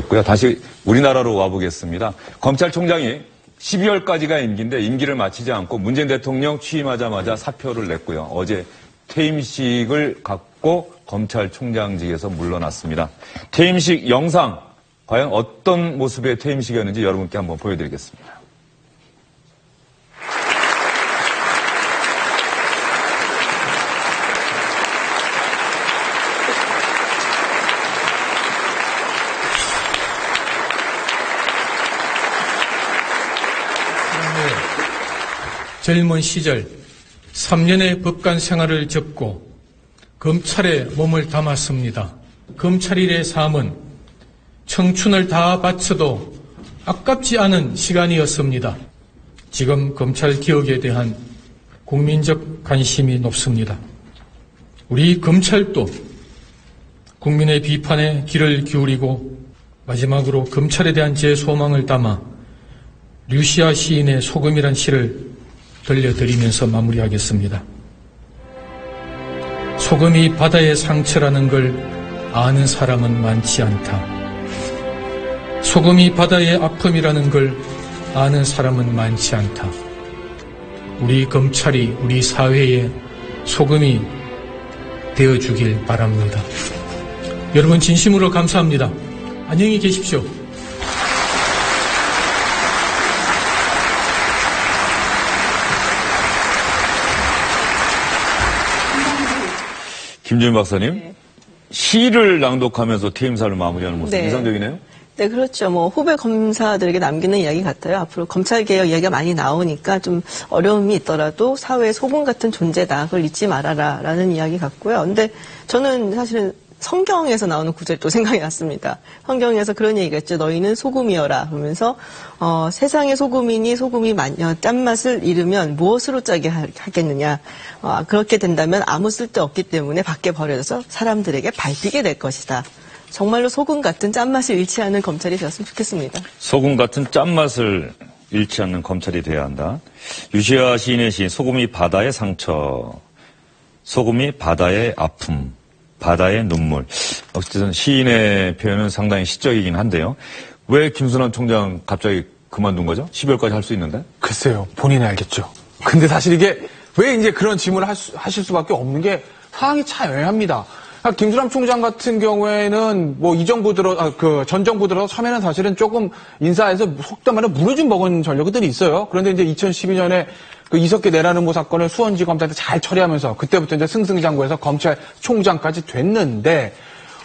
됐고요. 다시 우리나라로 와보겠습니다. 검찰총장이 12월까지가 임기인데 임기를 마치지 않고 문재인 대통령 취임하자마자 사표를 냈고요. 어제 퇴임식을 갖고 검찰총장직에서 물러났습니다. 퇴임식 영상, 과연 어떤 모습의 퇴임식이었는지 여러분께 한번 보여드리겠습니다. 젊은 시절 3년의 법관 생활을 접고 검찰에 몸을 담았습니다. 검찰 일의 삶은 청춘을 다 바쳐도 아깝지 않은 시간이었습니다. 지금 검찰 개혁에 대한 국민적 관심이 높습니다. 우리 검찰도 국민의 비판에 귀를 기울이고 마지막으로 검찰에 대한 제 소망을 담아 류시아 시인의 소금이란 시를 들려드리면서 마무리하겠습니다. 소금이 바다의 상처라는 걸 아는 사람은 많지 않다. 소금이 바다의 아픔이라는 걸 아는 사람은 많지 않다. 우리 검찰이 우리 사회의 소금이 되어주길 바랍니다. 여러분 진심으로 감사합니다. 안녕히 계십시오. 김주민 박사님, 시를 낭독하면서 퇴임사를 마무리하는 모습 인상적이네요. 네, 그렇죠. 뭐 후배 검사들에게 남기는 이야기 같아요. 앞으로 검찰개혁 이야기가 많이 나오니까 좀 어려움이 있더라도 사회의 소금 같은 존재다. 그걸 잊지 말아라라는 이야기 같고요. 근데 저는 사실은 성경에서 나오는 구절이 또 생각이 났습니다. 성경에서 그런 얘기가 있죠. 너희는 소금이여라. 그러면서 세상의 소금이니 소금이 짠맛을 잃으면 무엇으로 짜게 하겠느냐. 그렇게 된다면 아무 쓸데 없기 때문에 밖에 버려져서 사람들에게 밟히게 될 것이다. 정말로 소금 같은 짠맛을 잃지 않는 검찰이 되었으면 좋겠습니다. 소금 같은 짠맛을 잃지 않는 검찰이 돼야 한다. 유시아 시인의 시 소금이 바다의 상처, 소금이 바다의 아픔, 바다의 눈물. 어쨌든 시인의 표현은 상당히 시적이긴 한데요. 왜 김순환 총장 갑자기 그만둔 거죠? 12월까지 할 수 있는데? 글쎄요. 본인이 알겠죠. 근데 사실 이게 왜 이제 그런 질문을 하실 수밖에 없는 게 상황이 참 애매합니다. 김순환 총장 같은 경우에는 뭐 이 정부 전 정부 들어 처음에는 사실은 조금 인사에서 속된 말로 무너진 먹은 전력들이 있어요. 그런데 이제 2012년에 그 이석기 내란음모 사건을 수원지검장한테 잘 처리하면서 그때부터 이제 승승장구해서 검찰총장까지 됐는데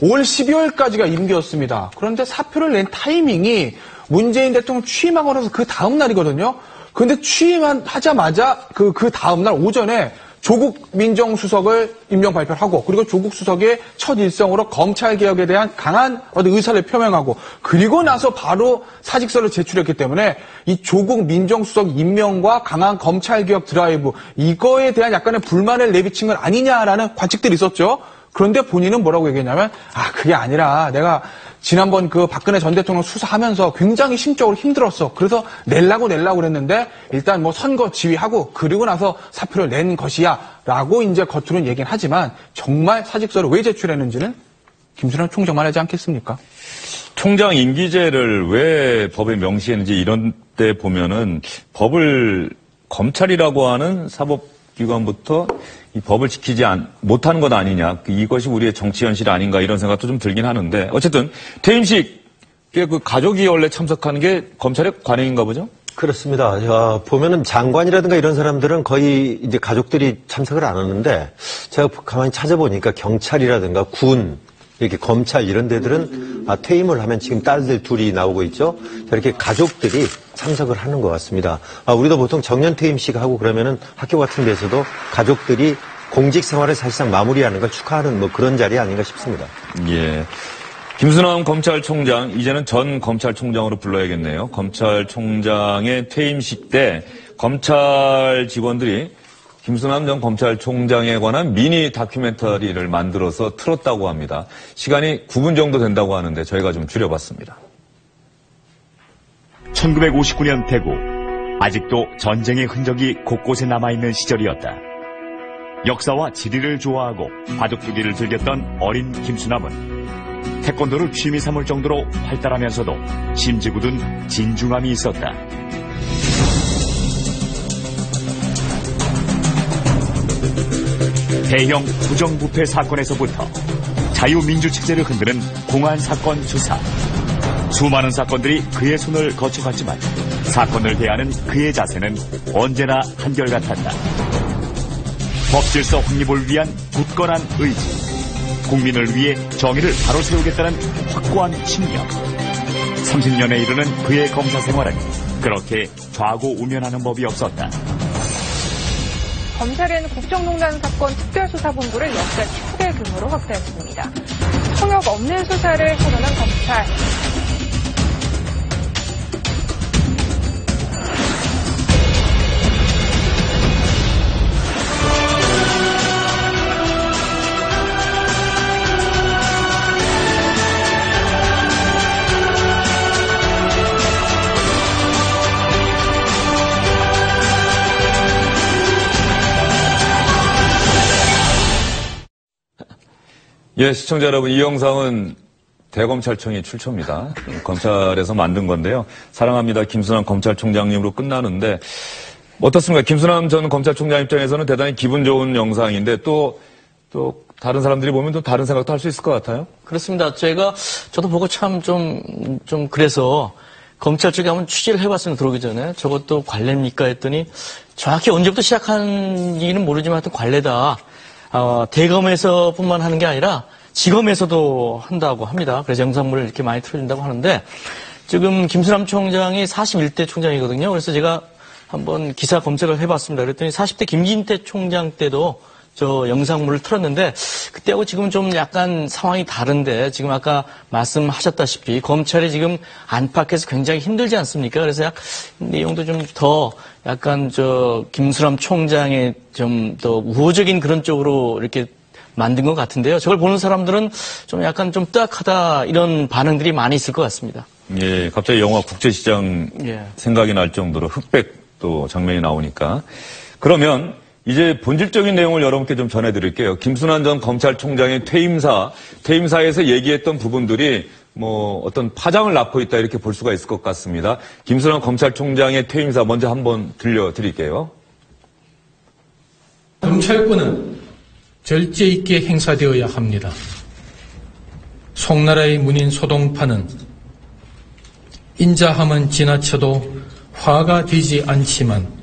올 12월까지가 임기였습니다. 그런데 사표를 낸 타이밍이 문재인 대통령 취임하고 나서 그 다음 날이거든요. 그런데 취임하자마자 그 다음 날 오전에 조국 민정수석을 임명 발표를 하고 그리고 조국 수석의 첫 일성으로 검찰개혁에 대한 강한 의사를 표명하고 그리고 나서 바로 사직서를 제출했기 때문에 이 조국 민정수석 임명과 강한 검찰개혁 드라이브 이거에 대한 약간의 불만을 내비친 건 아니냐라는 관측들이 있었죠. 그런데 본인은 뭐라고 얘기했냐면 그게 아니라 내가 지난번 그 박근혜 전 대통령 수사하면서 굉장히 심적으로 힘들었어. 그래서 내려고 그랬는데 일단 뭐 선거 지휘하고 그리고 나서 사표를 낸 것이야 라고 이제 겉으로는 얘기는 하지만 정말 사직서를 왜 제출했는지는 김순환 총장만 하지 않겠습니까? 총장 임기제를 왜 법에 명시했는지 이런 때 보면은 법을 검찰이라고 하는 사법기관부터 이 법을 지키지 못하는 것 아니냐. 이것이 우리의 정치 현실 아닌가 이런 생각도 좀 들긴 하는데 어쨌든 퇴임식 그 가족이 원래 참석하는 게 검찰의 관행인가 보죠? 그렇습니다. 보면은 장관이라든가 이런 사람들은 거의 이제 가족들이 참석을 안 하는데 제가 가만히 찾아보니까 경찰이라든가 군 이렇게 검찰 이런 데들은 퇴임을 하면 지금 딸들 둘이 나오고 있죠. 이렇게 가족들이 참석을 하는 것 같습니다. 우리도 보통 정년 퇴임식 하고 그러면은 학교 같은 데서도 가족들이 공직 생활을 사실상 마무리하는 걸 축하하는 뭐 그런 자리 아닌가 싶습니다. 예. 김순환 검찰총장, 이제는 전 검찰총장으로 불러야겠네요. 검찰총장의 퇴임식 때 검찰 직원들이 김순환 전 검찰총장에 관한 미니 다큐멘터리를 만들어서 틀었다고 합니다. 시간이 9분 정도 된다고 하는데 저희가 좀 줄여봤습니다. 1959년 대구, 아직도 전쟁의 흔적이 곳곳에 남아있는 시절이었다. 역사와 지리를 좋아하고 바둑두기를 즐겼던 어린 김수남은 태권도를 취미 삼을 정도로 활달하면서도 심지 굳은 진중함이 있었다. 대형 부정부패 사건에서부터 자유민주체제를 흔드는 공안사건 수사. 수많은 사건들이 그의 손을 거쳐갔지만 사건을 대하는 그의 자세는 언제나 한결같았다. 법질서 확립을 위한 굳건한 의지, 국민을 위해 정의를 바로 세우겠다는 확고한 신념. 30년에 이르는 그의 검사 생활은 그렇게 좌고우면하는 법이 없었다. 검찰은 국정농단 사건 특별수사본부를 역대 최대 규모로 확대했습니다. 통역 없는 수사를 선언한 검찰. 예, 시청자 여러분, 이 영상은 대검찰청의 출처입니다. 검찰에서 만든 건데요. 사랑합니다, 김순남 검찰총장님으로 끝나는데 어떻습니까? 김순남 전 검찰총장 입장에서는 대단히 기분 좋은 영상인데 또 다른 사람들이 보면 또 다른 생각도 할 수 있을 것 같아요. 그렇습니다. 저도 보고 참 그래서 검찰 쪽에 한번 취재를 해봤으면 들어오기 전에 저것도 관례입니까 했더니 정확히 언제부터 시작한지는 모르지만 하여튼 관례다. 대검에서 뿐만 하는 게 아니라 지검에서도 한다고 합니다. 그래서 영상물을 이렇게 많이 틀어준다고 하는데 지금 김순남 총장이 41대 총장이거든요. 그래서 제가 한번 기사 검색을 해봤습니다. 그랬더니 40대 김진태 총장 때도 저 영상물을 틀었는데 그때하고 지금 좀 약간 상황이 다른데 지금 아까 말씀하셨다시피 검찰이 지금 안팎에서 굉장히 힘들지 않습니까? 그래서 내용도 좀 더 약간 김순남 총장의 좀 더 우호적인 그런 쪽으로 이렇게 만든 것 같은데요. 저걸 보는 사람들은 좀 약간 좀 뜨악하다 이런 반응들이 많이 있을 것 같습니다. 예, 갑자기 영화 국제시장 생각이 날 정도로 흑백 또 장면이 나오니까. 그러면 이제 본질적인 내용을 여러분께 좀 전해드릴게요. 김순남 전 검찰총장의 퇴임사에서 얘기했던 부분들이 뭐 어떤 파장을 낳고 있다 이렇게 볼 수가 있을 것 같습니다. 김순남 검찰총장의 퇴임사 먼저 한번 들려드릴게요. 검찰권은 절제 있게 행사되어야 합니다. 송나라의 문인 소동파는 인자함은 지나쳐도 화가 되지 않지만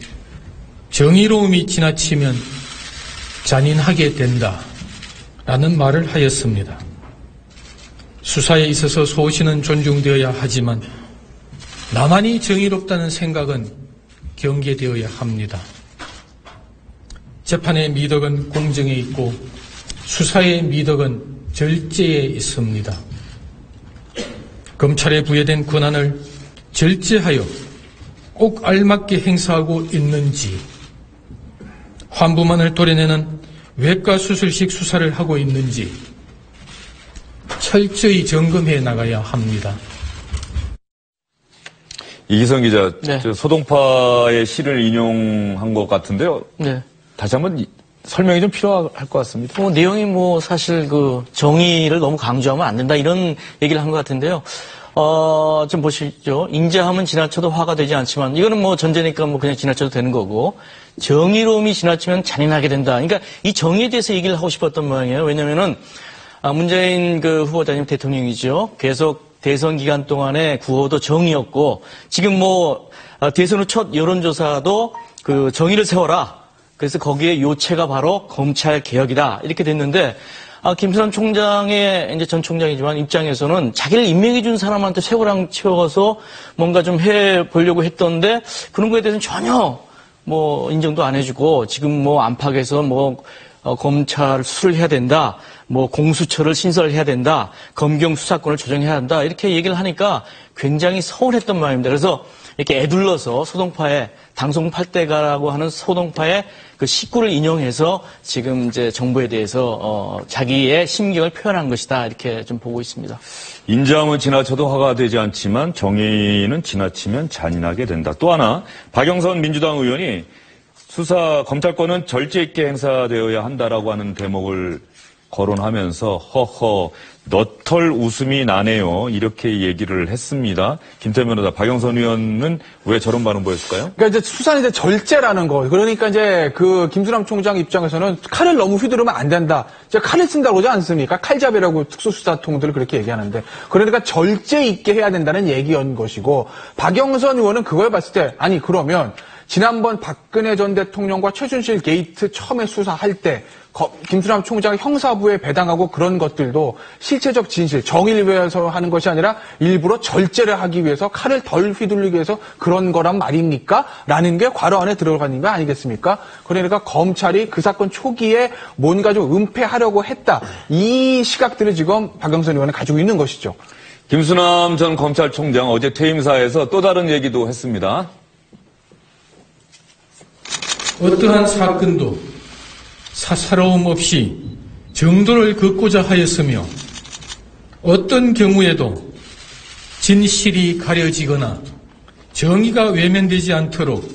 정의로움이 지나치면 잔인하게 된다라는 말을 하였습니다. 수사에 있어서 소신은 존중되어야 하지만 나만이 정의롭다는 생각은 경계되어야 합니다. 재판의 미덕은 공정에 있고 수사의 미덕은 절제에 있습니다. 검찰에 부여된 권한을 절제하여 꼭 알맞게 행사하고 있는지, 환부만을 도려내는 외과 수술식 수사를 하고 있는지 철저히 점검해 나가야 합니다. 이기성 기자, 네. 소동파의 시를 인용한 것 같은데요. 네. 다시 한번 설명이 좀 필요할 것 같습니다. 내용이 사실 정의를 너무 강조하면 안 된다 이런 얘기를 한 것 같은데요. 좀 보시죠. 인자함은 지나쳐도 화가 되지 않지만 이거는 전제니까 그냥 지나쳐도 되는 거고 정의로움이 지나치면 잔인하게 된다. 그러니까 이 정의에 대해서 얘기를 하고 싶었던 모양이에요. 왜냐면은 문재인 후보자님 대통령이죠. 계속 대선 기간 동안에 구호도 정의였고 지금 대선 후 첫 여론조사도 정의를 세워라. 그래서 거기에 요체가 바로 검찰 개혁이다. 이렇게 됐는데 김순남 총장의 이제 전 총장이지만 입장에서는 자기를 임명해준 사람한테 세월랑 채워서 뭔가 좀 해보려고 했던데 그런 거에 대해서는 전혀 인정도 안 해주고 지금 안팎에서 검찰 수사를 해야 된다. 공수처를 신설해야 된다. 검경 수사권을 조정해야 한다. 이렇게 얘기를 하니까 굉장히 서운했던 마음입니다. 그래서 이렇게 애둘러서 소동파의 당송 8대가라고 하는 소동파의 그 식구를 인용해서 지금 이제 정부에 대해서 자기의 심경을 표현한 것이다. 이렇게 좀 보고 있습니다. 인자함은 지나쳐도 화가 되지 않지만 정의는 지나치면 잔인하게 된다. 또 하나 박영선 민주당 의원이 검찰권은 절제 있게 행사되어야 한다라고 하는 대목을 거론하면서 허허 너털 웃음이 나네요. 이렇게 얘기를 했습니다. 김태현 변호사, 박영선 의원은 왜 저런 반응 보였을까요? 그러니까 이제 수사는 이제 절제라는 거. 그러니까 이제 그 김수남 총장 입장에서는 칼을 너무 휘두르면 안 된다. 이제 칼을 쓴다고 그러지 않습니까? 칼잡이라고 특수수사통들을 그렇게 얘기하는데. 그러니까 절제 있게 해야 된다는 얘기인 것이고, 박영선 의원은 그걸 봤을 때, 아니, 그러면 지난번 박근혜 전 대통령과 최순실 게이트 처음에 수사할 때 김수남 총장이 형사부에 배당하고 그런 것들도 실체적 진실, 정의를 위해서 하는 것이 아니라 일부러 절제를 하기 위해서 칼을 덜 휘둘리기 위해서 그런 거란 말입니까? 라는 게 괄호 안에 들어가는 거 아니겠습니까? 그러니까 검찰이 그 사건 초기에 뭔가 좀 은폐하려고 했다. 이 시각들을 지금 박영선 의원은 가지고 있는 것이죠. 김수남 전 검찰총장 어제 퇴임사에서 또 다른 얘기도 했습니다. 어떠한 사건도 사사로움 없이 정도를 긋고자 하였으며 어떤 경우에도 진실이 가려지거나 정의가 외면되지 않도록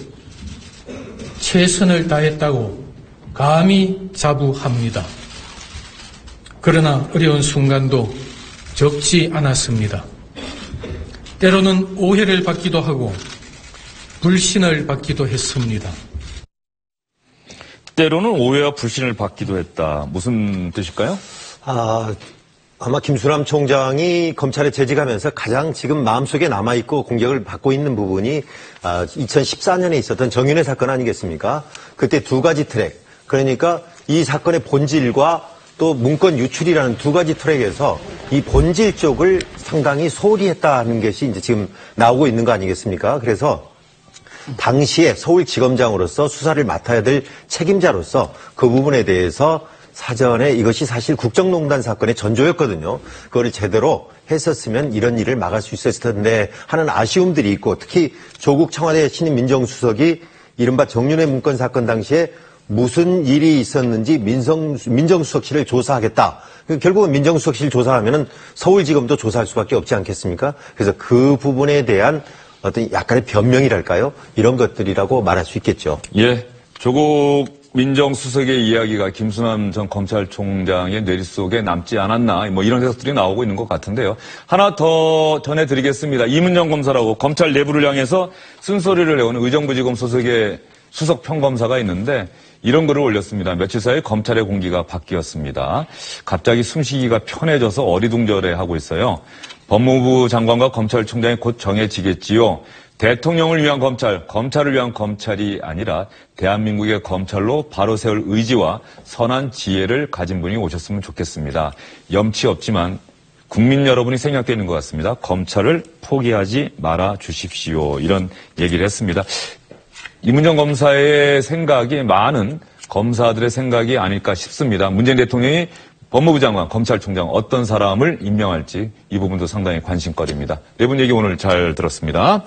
최선을 다했다고 감히 자부합니다. 그러나 어려운 순간도 적지 않았습니다. 때로는 오해를 받기도 하고 불신을 받기도 했습니다. 때로는 오해와 불신을 받기도 했다. 무슨 뜻일까요? 아마 김수남 총장이 검찰에 재직하면서 가장 지금 마음속에 남아있고 공격을 받고 있는 부분이 2014년에 있었던 정윤회 사건 아니겠습니까? 그때 두 가지 트랙. 그러니까 이 사건의 본질과 또 문건 유출이라는 두 가지 트랙에서 이 본질 쪽을 상당히 소홀히 했다는 것이 이제 지금 나오고 있는 거 아니겠습니까? 그래서 당시에 서울지검장으로서 수사를 맡아야 될 책임자로서 그 부분에 대해서 사전에 이것이 사실 국정농단 사건의 전조였거든요. 그거를 제대로 했었으면 이런 일을 막을 수 있었을 텐데 하는 아쉬움들이 있고, 특히 조국 청와대 신임 민정수석이 이른바 정윤회 문건 사건 당시에 무슨 일이 있었는지 민정수석실을 조사하겠다. 결국은 민정수석실 조사하면은 서울지검도 조사할 수밖에 없지 않겠습니까? 그래서 그 부분에 대한 어떤 약간의 변명이랄까요? 이런 것들이라고 말할 수 있겠죠. 예. 조국 민정수석의 이야기가 김수남 전 검찰총장의 뇌리 속에 남지 않았나, 뭐 이런 해석들이 나오고 있는 것 같은데요. 하나 더 전해드리겠습니다. 이문정 검사라고 검찰 내부를 향해서 쓴소리를 내오는 의정부지검 소속의 수석 평검사가 있는데 이런 글을 올렸습니다. 며칠 사이 검찰의 공기가 바뀌었습니다. 갑자기 숨쉬기가 편해져서 어리둥절해하고 있어요. 법무부 장관과 검찰총장이 곧 정해지겠지요. 대통령을 위한 검찰, 검찰을 위한 검찰이 아니라 대한민국의 검찰로 바로 세울 의지와 선한 지혜를 가진 분이 오셨으면 좋겠습니다. 염치 없지만 국민 여러분이 생각되어 있는 것 같습니다. 검찰을 포기하지 말아 주십시오. 이런 얘기를 했습니다. 이문정 검사의 생각이 많은 검사들의 생각이 아닐까 싶습니다. 문재인 대통령이 법무부 장관, 검찰총장 어떤 사람을 임명할지 이 부분도 상당히 관심거리입니다. 네 분 얘기 오늘 잘 들었습니다.